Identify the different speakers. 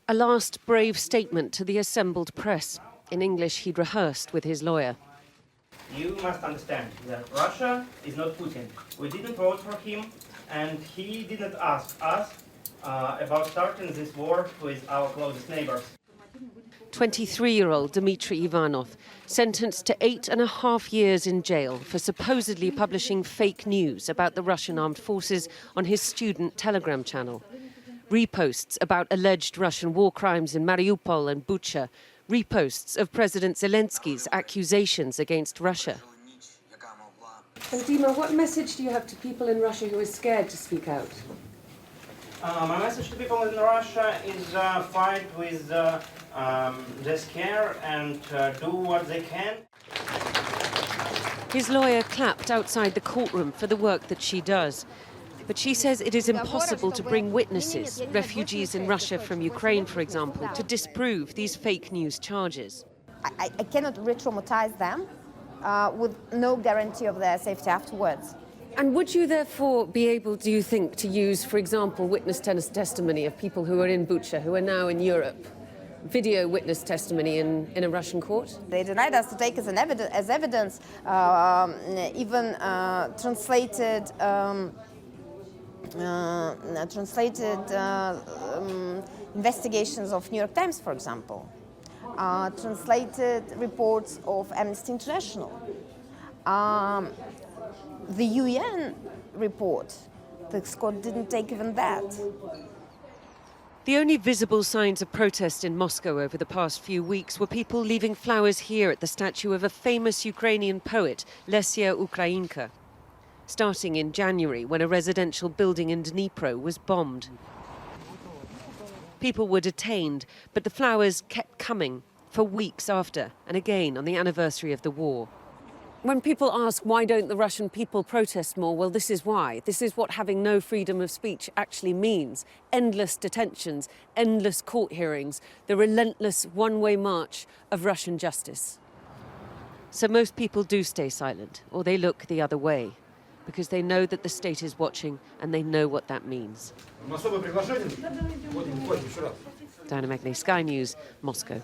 Speaker 1: A last brave statement to the assembled press. In English, he'd rehearsed with his lawyer.
Speaker 2: You must understand that Russia is not Putin. We didn't vote for him, and he didn't ask us about starting this war with our closest neighbors.
Speaker 1: 23-year-old Dmitry Ivanov, sentenced to 8.5 years in jail for supposedly publishing fake news about the Russian armed forces on his student Telegram channel. Reposts about alleged Russian war crimes in Mariupol and Bucha. Reposts of President Zelensky's accusations against Russia.
Speaker 3: And Dima, what message do you have to people in Russia who are scared to speak out?
Speaker 2: My message to people in Russia is fight with their scare and do what they can.
Speaker 1: His lawyer clapped outside the courtroom for the work that she does. But she says it is impossible to bring witnesses, refugees in Russia from Ukraine, for example, to disprove these fake news charges.
Speaker 4: I cannot re-traumatize them with no guarantee of their safety afterwards.
Speaker 3: And would you therefore be able, do you think, to use, for example, witness testimony of people who are in Bucha, who are now in Europe, video witness testimony in a Russian court?
Speaker 4: They denied us to take as evidence, even translated investigations of New York Times, for example, translated reports of Amnesty International, the UN report. The court didn't take even that.
Speaker 1: The only visible signs of protest in Moscow over the past few weeks were people leaving flowers here at the statue of a famous Ukrainian poet, Lesia Ukrainka, starting in January when a residential building in Dnipro was bombed. People were detained, but the flowers kept coming for weeks after, and again on the anniversary of the war.
Speaker 3: When people ask why don't the Russian people protest more, well, this is why. This is what having no freedom of speech actually means. Endless detentions, endless court hearings, the relentless one-way march of Russian justice.
Speaker 1: So most people do stay silent, or they look the other way, because they know that the state is watching and they know what that means.
Speaker 5: Diana Magnay, Sky News, Moscow.